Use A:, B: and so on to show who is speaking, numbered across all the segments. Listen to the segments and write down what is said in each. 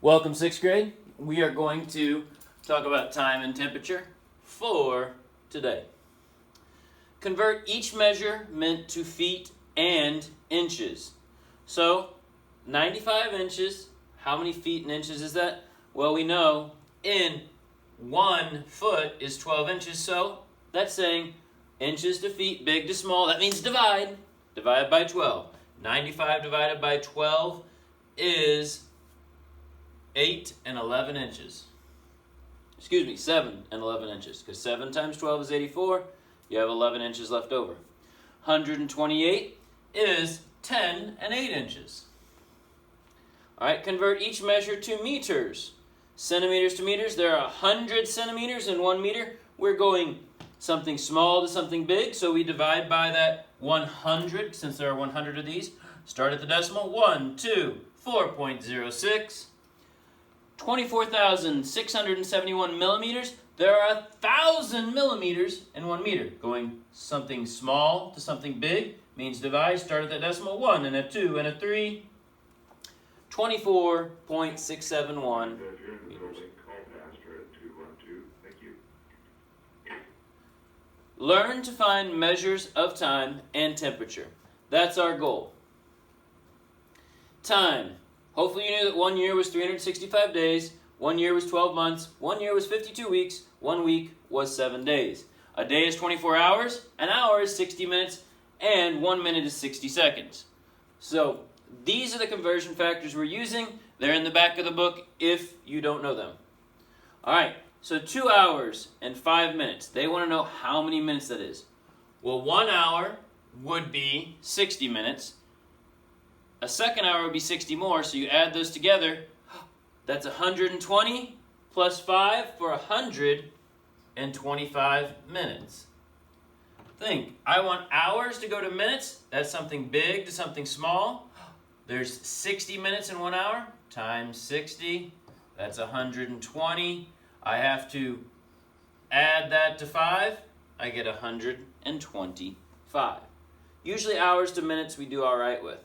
A: Welcome, 6th grade. We are going to talk about time and temperature for today. Convert each measurement to feet and inches. So, 95 inches, how many feet and inches is that? Well, we know in 1 foot is 12 inches, so that's saying inches to feet, big to small. That means divide. Divide by 12. 95 divided by 12 is 8 and 11 inches. Excuse me, 7 and 11 inches. Because 7 times 12 is 84. You have 11 inches left over. 128 is 10 and 8 inches. All right, convert each measure to meters. Centimeters to meters, there are 100 centimeters in 1 meter. We're going something small to something big, so we divide by that 100, since there are 100 of these. Start at the decimal. 1, 2, 4.06. 24,671 millimeters. There are 1,000 millimeters in 1 meter. Going something small to something big means divide. Start at the decimal. 1 and a 2 and a 3. 24.671 meters. Learn to find measures of time and temperature. That's our goal. Time. Hopefully you knew that 1 year was 365 days, 1 year was 12 months, 1 year was 52 weeks, 1 week was 7 days. A day is 24 hours, an hour is 60 minutes, and 1 minute is 60 seconds. So these are the conversion factors we're using. They're in the back of the book if you don't know them. All right, so 2 hours and 5 minutes. They want to know how many minutes that is. Well, 1 hour would be 60 minutes. A second hour would be 60 more, so you add those together. That's 120 plus 5 for 125 minutes. Think, I want hours to go to minutes. That's something big to something small. There's 60 minutes in 1 hour times 60. That's 120. I have to add that to 5. I get 125. Usually hours to minutes we do all right with.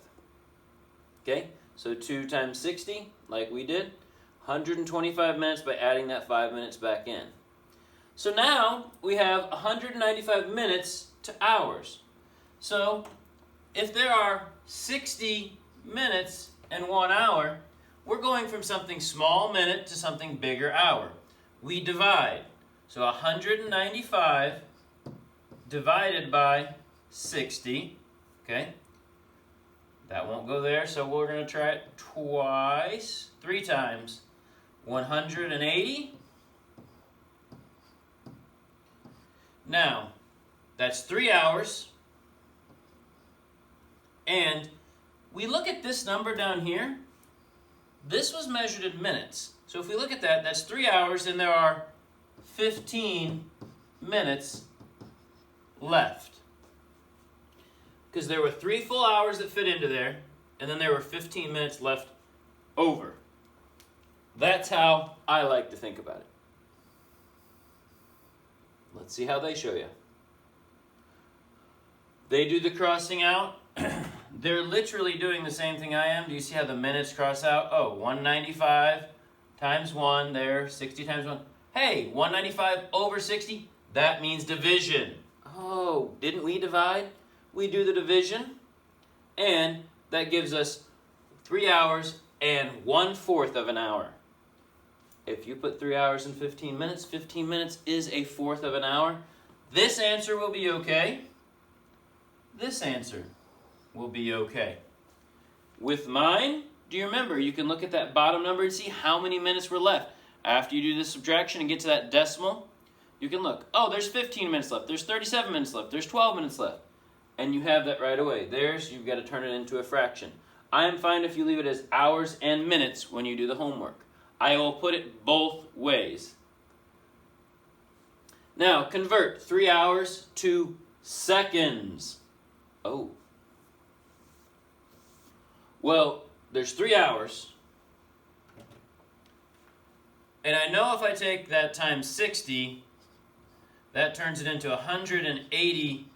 A: Okay, so 2 times 60, like we did, 125 minutes by adding that 5 minutes back in. So now we have 195 minutes to hours. So if there are 60 minutes in 1 hour, we're going from something small minute to something bigger hour. We divide. So 195 divided by 60, okay? That won't go there, so we're going to try it twice, 3 times. 180. Now, that's 3 hours. And we look at this number down here. This was measured in minutes. So if we look at that, that's 3 hours, and there are 15 minutes left. Because there were 3 full hours that fit into there, and then there were 15 minutes left over. That's how I like to think about it. Let's see how they show you. They do the crossing out. They're literally doing the same thing I am. Do you see how the minutes cross out? Oh, 195 times 1 there, 60 times 1. Hey, 195 over 60, that means division. Oh, didn't we divide? We do the division, and that gives us 3 hours and 1/4 of an hour. If you put 3 hours and 15 minutes is 1/4 of an hour. This answer will be okay. This answer will be okay. With mine, do you remember, you can look at that bottom number and see how many minutes were left. After you do the subtraction and get to that decimal, you can look. Oh, there's 15 minutes left. There's 37 minutes left. There's 12 minutes left. And you have that right away. You've got to turn it into a fraction. I am fine if you leave it as hours and minutes when you do the homework. I will put it both ways. Now, convert 3 hours to seconds. Oh. Well, there's 3 hours. And I know if I take that times 60, that turns it into 180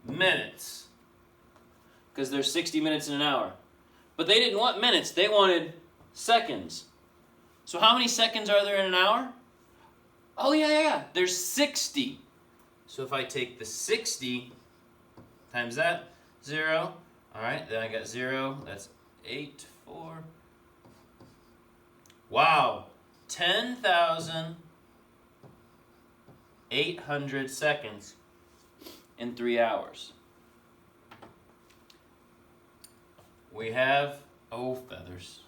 A: minutes. Because there's 60 minutes in an hour. But they didn't want minutes, they wanted seconds. So how many seconds are there in an hour? Oh, yeah. There's 60. So if I take the 60 times that, 0. All right, then I got 0. That's 8, 4. Wow. 10,800 seconds in 3 hours. We have, feathers.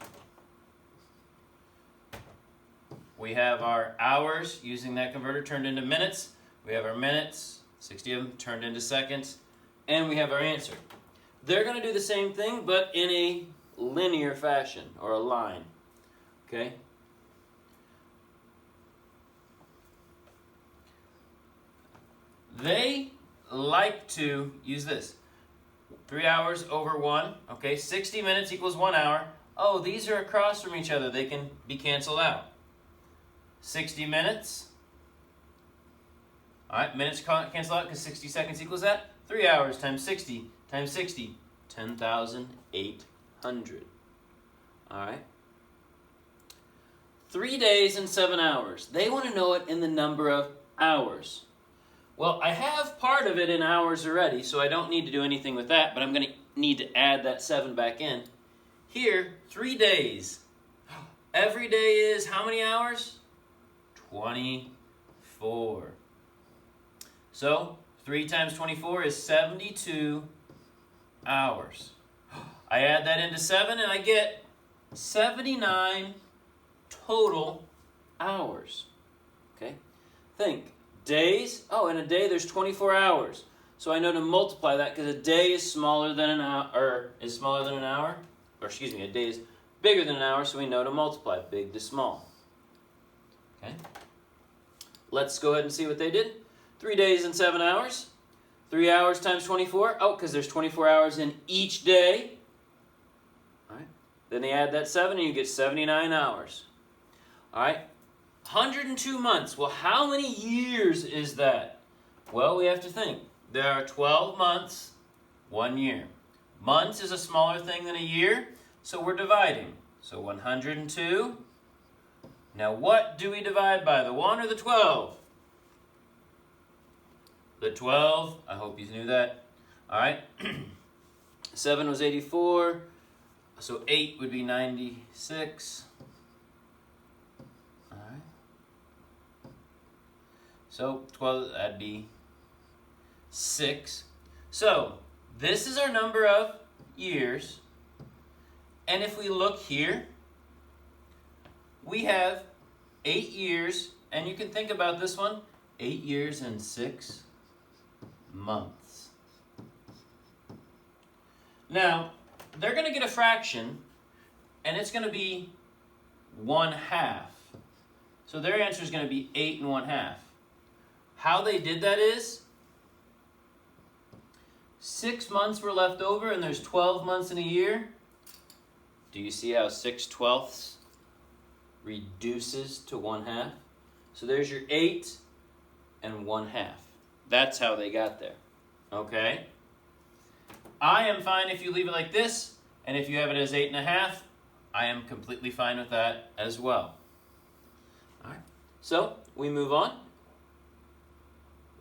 A: We have our hours using that converter turned into minutes. We have our minutes, 60 of them turned into seconds. And we have our answer. They're going to do the same thing, but in a linear fashion, or a line. Okay? They like to use this. 3 hours over 1. Okay, 60 minutes equals 1 hour. Oh, these are across from each other. They can be canceled out. 60 minutes. All right, minutes cancel out because 60 seconds equals that. 3 hours times 60 times 60. 10,800. All right. 3 days and 7 hours. They want to know it in the number of hours. Well, I have part of it in hours already, so I don't need to do anything with that, but I'm going to need to add that 7 back in. Here, 3 days. Every day is how many hours? 24. So, 3 times 24 is 72 hours. I add that into 7 and I get 79 total hours. Okay? Think. Days. Oh, in a day there's 24 hours. So I know to multiply that because a day is smaller than an hour, or is smaller than an hour. Or excuse me, a day is bigger than an hour, so we know to multiply big to small. Okay? Let's go ahead and see what they did. 3 days and 7 hours. 3 hours times 24. Oh, because there's 24 hours in each day. All right. Then they add that 7 and you get 79 hours. All right. 102 months. Well, how many years is that? Well, we have to think. There are 12 months, 1 year. Months is a smaller thing than a year, so we're dividing. So 102. Now what do we divide by, the 1 or the 12? The 12. I hope you knew that. All right. 7 was 84. So 8 would be 96. All right. So 12, that'd be 6. So this is our number of years. And if we look here, we have 8 years. And you can think about this one. 8 years and 6 months. Now, they're going to get a fraction, and it's going to be 1/2. So their answer is going to be 8 1/2. How they did that is 6 months were left over, and there's 12 months in a year. Do you see how 6/12 reduces to 1/2? So there's your 8 and 1/2. That's how they got there. Okay? I am fine if you leave it like this, and if you have it as 8 1/2, I am completely fine with that as well. All right. So we move on.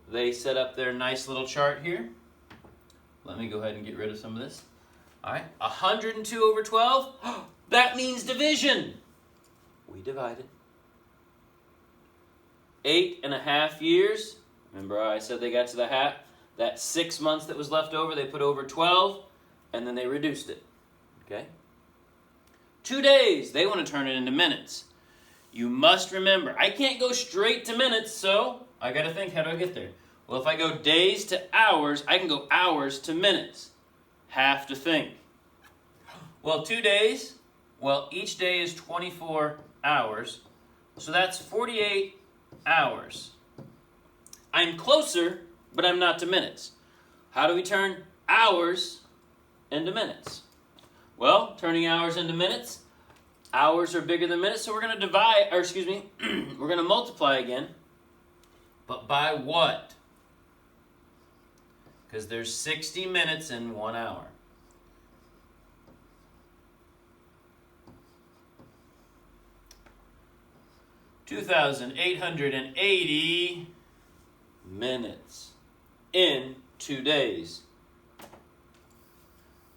A: They set up their nice little chart here. Let me go ahead and get rid of some of this. All right. 102 over 12. That means division. We divided. 8 1/2 years. Remember I said they got to the half? That 6 months that was left over, they put over 12, and then they reduced it. Okay? 2 days. They want to turn it into minutes. You must remember, I can't go straight to minutes, so I got to think, how do I get there? Well, if I go days to hours, I can go hours to minutes. Have to think. Well, 2 days. Well, each day is 24 hours. So that's 48 hours. I'm closer, but I'm not to minutes. How do we turn hours into minutes? Well, turning hours into minutes, hours are bigger than minutes, so we're going to divide, or excuse me, we're going to multiply again. But by what? Because there's 60 minutes in 1 hour. 2,880 minutes in 2 days.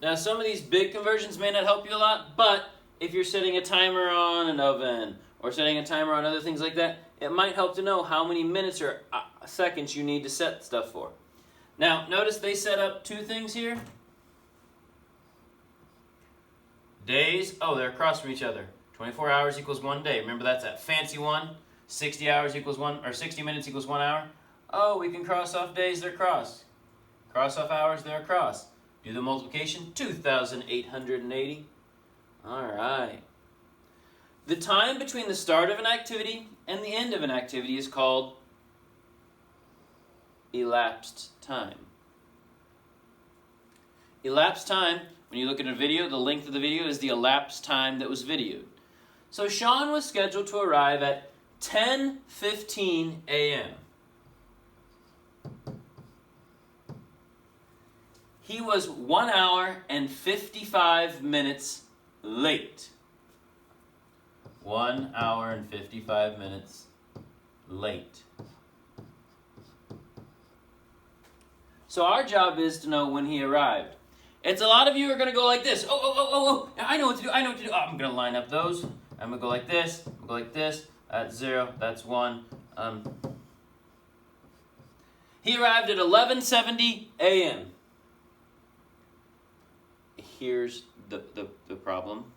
A: Now, some of these big conversions may not help you a lot, but if you're setting a timer on an oven or setting a timer on other things like that, it might help to know how many minutes or seconds you need to set stuff for. Now, notice they set up two things here. Days, oh, they're across from each other. 24 hours equals 1 day. Remember, that's that fancy one. 60 hours equals 60 minutes equals 1 hour. Oh, we can cross off days, they're crossed. Cross off hours, they're crossed. Do the multiplication, 2,880. All right. The time between the start of an activity and the end of an activity is called elapsed time. Elapsed time, when you look at a video, the length of the video is the elapsed time that was videoed. So Sean was scheduled to arrive at 10:15 a.m. He was 1 hour and 55 minutes late. 1 hour and 55 minutes late. So our job is to know when he arrived. It's a lot of you are going to go like this. Oh, I know what to do. Oh, I'm going to line up those. I'm going to go like this. I'm going to go like this. That's 0. That's 1. He arrived at 11:70 a.m. Here's the problem.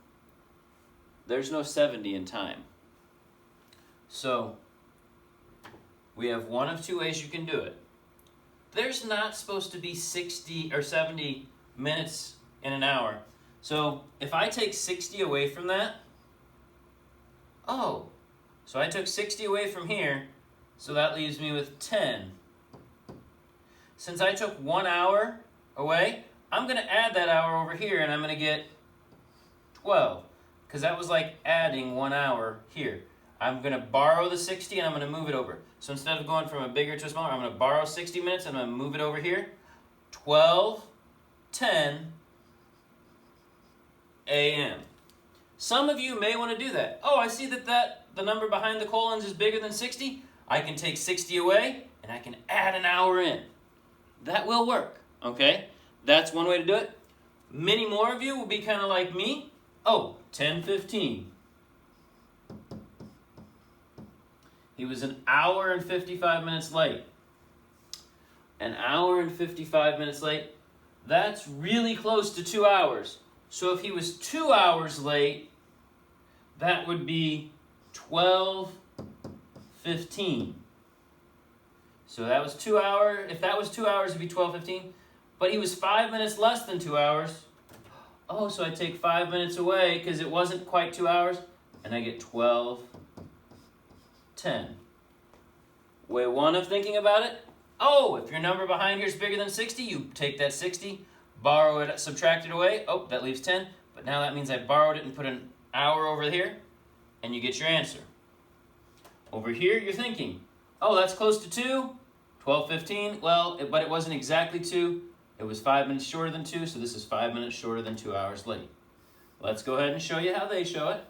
A: There's no 70 in time. So we have one of two ways you can do it. There's not supposed to be 60 or 70 minutes in an hour. So if I take 60 away from that, so I took 60 away from here, so that leaves me with 10. Since I took 1 hour away, I'm going to add that hour over here, and I'm going to get 12, because that was like adding 1 hour here. I'm going to borrow the 60, and I'm going to move it over. So instead of going from a bigger to a smaller, I'm going to borrow 60 minutes, and I'm going to move it over here. 12:10 a.m. Some of you may want to do that. Oh, I see that the number behind the colons is bigger than 60. I can take 60 away, and I can add an hour in. That will work, okay? That's one way to do it. Many more of you will be kind of like me. 10:15. He was an hour and 55 minutes late. An hour and 55 minutes late, that's really close to 2 hours. So if he was 2 hours late, that would be 12:15. So that was 2 hours. If that was 2 hours, it'd be 12:15. But he was 5 minutes less than 2 hours. So I take 5 minutes away because it wasn't quite 2 hours, and I get 12:10. Way one of thinking about it. If your number behind here is bigger than 60, you take that 60, borrow it, subtract it away. That leaves 10. But now that means I borrowed it and put an hour over here, and you get your answer. Over here, you're thinking, that's close to 2, 12:15. Well, but it wasn't exactly 2. It was 5 minutes shorter than 2, so this is 5 minutes shorter than 2 hours late. Let's go ahead and show you how they show it.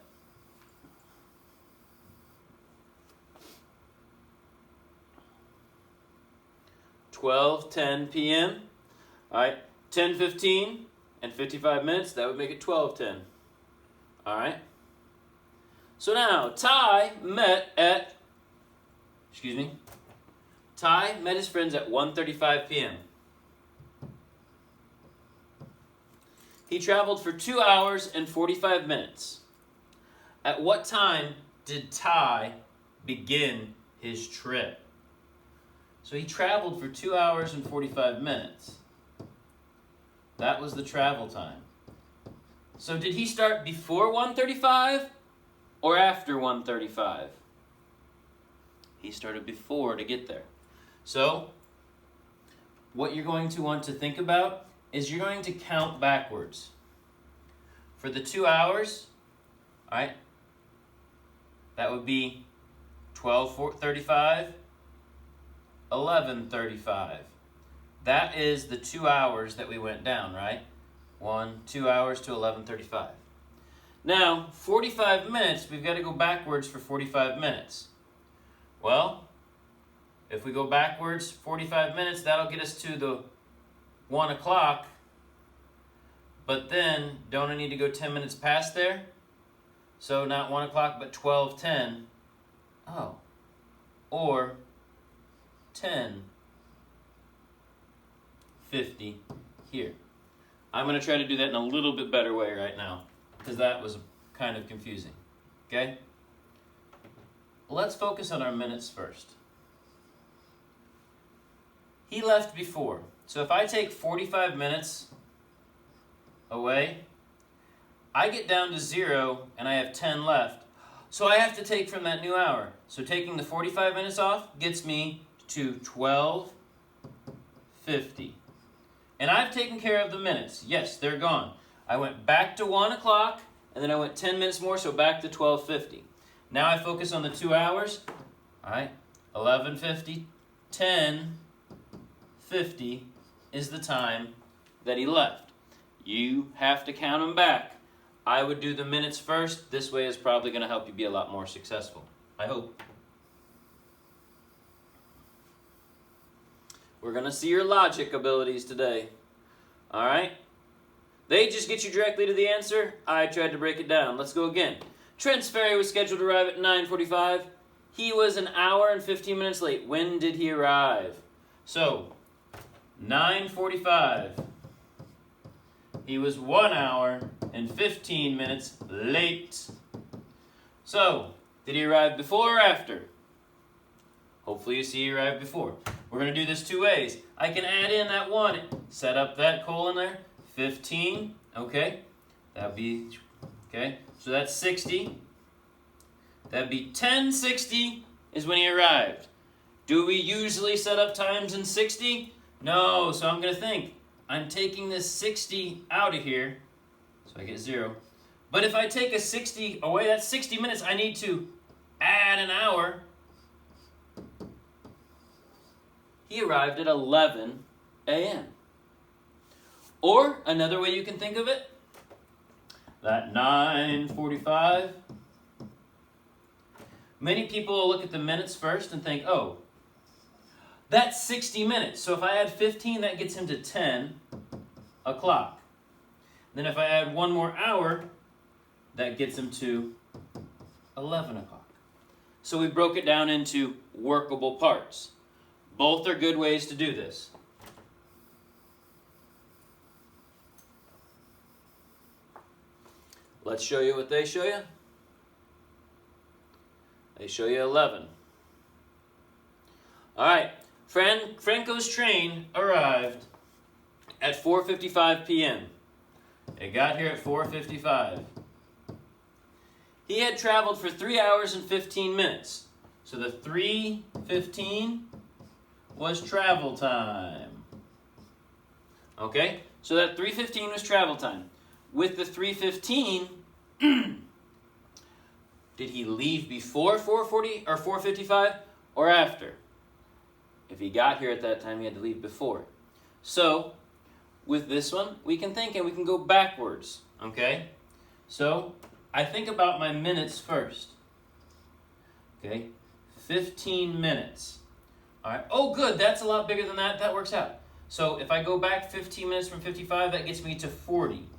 A: (12:10 p.m.) All right, 10:15 and 55 minutes. That would make it 12:10. All right. So now Ty met his friends at 1:35 p.m. He traveled for 2 hours and 45 minutes. At what time did Ty begin his trip? So he traveled for 2 hours and 45 minutes. That was the travel time. So did he start before 1:35 or after 1:35? He started before to get there. So what you're going to want to think about is you're going to count backwards. For the 2 hours, all right, that would be 12:35, 11:35. That is the 2 hours that we went down, right? 2 hours to 11:35. Now, 45 minutes, we've got to go backwards for 45 minutes. Well, if we go backwards 45 minutes, that'll get us to the 1 o'clock. But then, don't I need to go 10 minutes past there? So not 1 o'clock, but 12:10. Oh. Or 10:50 here. I'm going to try to do that in a little bit better way right now, because that was kind of confusing. Okay? Let's focus on our minutes first. He left before. So if I take 45 minutes away, I get down to 0 and I have 10 left. So I have to take from that new hour. So taking the 45 minutes off gets me to 12:50. And I've taken care of the minutes. Yes, they're gone. I went back to 1 o'clock and then I went 10 minutes more, so back to 12:50. Now I focus on the 2 hours. All right, 11:50, 10:50 is the time that he left. You have to count them back. I would do the minutes first. This way is probably going to help you be a lot more successful. I hope. We're going to see your logic abilities today. All right? They just get you directly to the answer. I tried to break it down. Let's go again. Trent's ferry was scheduled to arrive at 9:45. He was an hour and 15 minutes late. When did he arrive? So, 9:45. He was 1 hour and 15 minutes late. So, did he arrive before or after? Hopefully you see he arrived before. We're going to do this 2 ways. I can add in that 1, set up that colon there, 15, okay? That'd be, okay, so that's 60. That'd be 10:60 is when he arrived. Do we usually set up times in 60? No, so I'm going to think, I'm taking this 60 out of here, so I get 0. But if I take a 60 away, that's 60 minutes. I need to add an hour. He arrived at 11 a.m. Or another way you can think of it, that 9:45. Many people will look at the minutes first and think, oh, that's 60 minutes. So if I add 15, that gets him to 10 o'clock. Then if I add 1 more hour, that gets him to 11 o'clock. So we broke it down into workable parts. Both are good ways to do this. Let's show you what they show you. They show you 11. All right. Franco's train arrived at 4:55 p.m. It got here at 4:55. He had traveled for 3 hours and 15 minutes. So the 3:15 was travel time. Okay? So that 3:15 was travel time. With the 3:15, did he leave before 4:40 or 4:55 or after? If he got here at that time, he had to leave before. So, with this one, we can think and we can go backwards. Okay? So, I think about my minutes first. Okay? 15 minutes. All right. Oh, good. That's a lot bigger than that. That works out. So, if I go back 15 minutes from 55, that gets me to 40.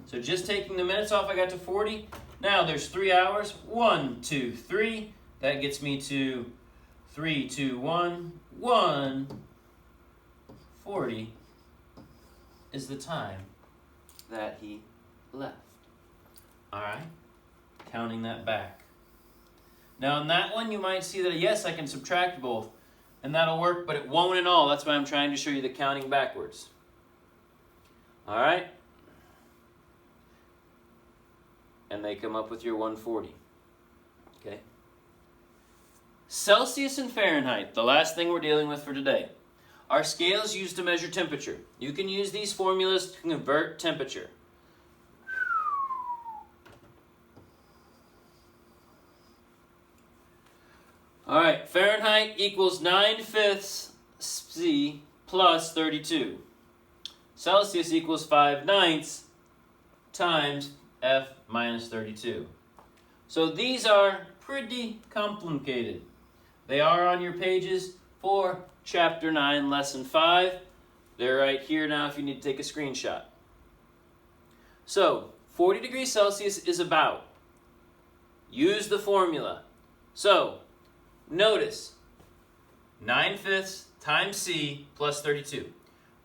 A: So, just taking the minutes off, I got to 40. Now, there's 3 hours. 1, 2, 3. That gets me to 3, 2, 1. 1. 40 is the time that he left. All right. Counting that back. Now, in that one, you might see that, yes, I can subtract both, and that'll work, but it won't in all. That's why I'm trying to show you the counting backwards. All right? And they come up with your 140. Okay? Celsius and Fahrenheit, the last thing we're dealing with for today. Our scales used to measure temperature. You can use these formulas to convert temperature. All right, Fahrenheit equals 9/5 C plus 32. Celsius equals 5/9 times F minus 32. So these are pretty complicated. They are on your pages for Chapter 9, Lesson 5. They're right here now if you need to take a screenshot. So, 40 degrees Celsius is about. Use the formula. So, notice, 9/5 times C plus 32.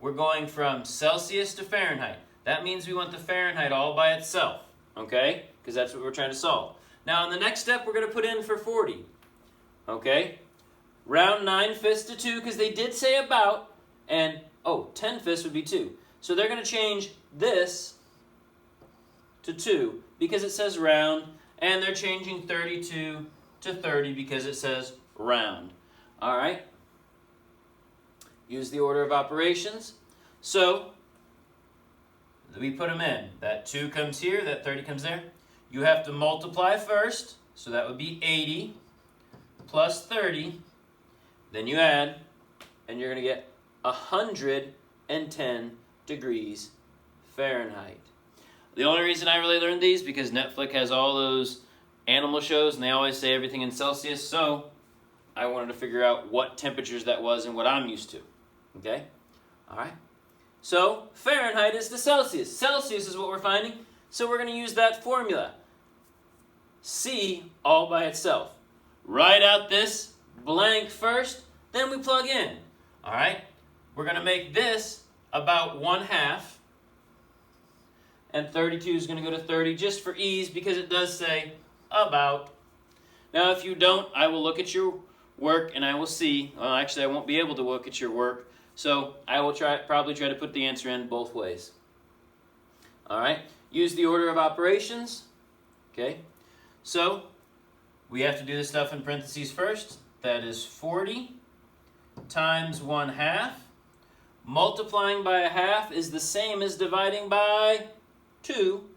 A: We're going from Celsius to Fahrenheit. That means we want the Fahrenheit all by itself, okay? Because that's what we're trying to solve. Now, in the next step, we're going to put in for 40, okay? Round 9/5 to 2, because they did say about, and, 10/5 would be 2. So they're going to change this to 2, because it says round, and they're changing 32 to 30, because it says round. All right? Use the order of operations. So, we put them in. That 2 comes here, that 30 comes there. You have to multiply first, so that would be 80 plus 30. Then you add, and you're going to get 110 degrees Fahrenheit. The only reason I really learned these because Netflix has all those animal shows, and they always say everything in Celsius, so I wanted to figure out what temperatures that was and what I'm used to. Okay? All right? So, Fahrenheit is to Celsius. Celsius is what we're finding, so we're going to use that formula. C all by itself. Write out this blank first, then we plug in. All right? We're going to make this about 1/2, and 32 is going to go to 30 just for ease because it does say about. Now, if you don't, I will look at your work and I will see. Well, actually, I won't be able to look at your work. So I will probably try to put the answer in both ways. All right. Use the order of operations. Okay. So we have to do the stuff in parentheses first. That is 40 times 1/2. Multiplying by 1/2 is the same as dividing by 2.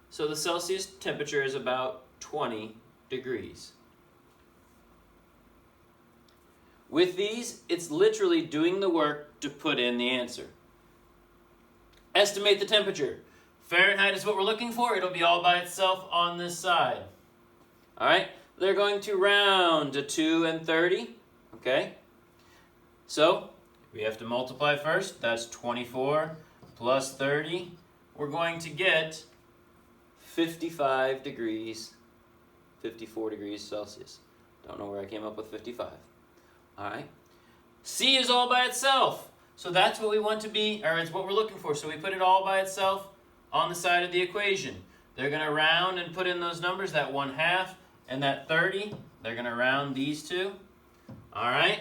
A: So the Celsius temperature is about 20 degrees. With these, it's literally doing the work to put in the answer. Estimate the temperature. Fahrenheit is what we're looking for. It'll be all by itself on this side. All right? They're going to round to 2 and 30. Okay? So, we have to multiply first. That's 24 plus 30. We're going to get 55 degrees, 54 degrees Celsius. Don't know where I came up with 55. All right. C is all by itself. So that's what we want to be, or it's what we're looking for. So we put it all by itself on the side of the equation. They're going to round and put in those numbers, that 1/2 and that 30. They're going to round these two. All right.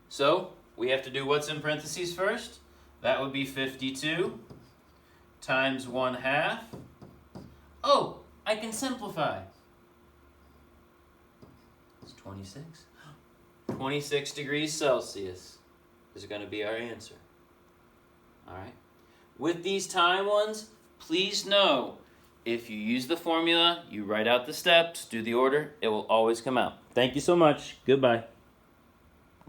A: So we have to do what's in parentheses first. That would be 52 times 1/2. Oh, I can simplify. 26. 26 degrees Celsius is going to be our answer. All right. With these time ones, please know, if you use the formula, you write out the steps, do the order, it will always come out. Thank you so much. Goodbye.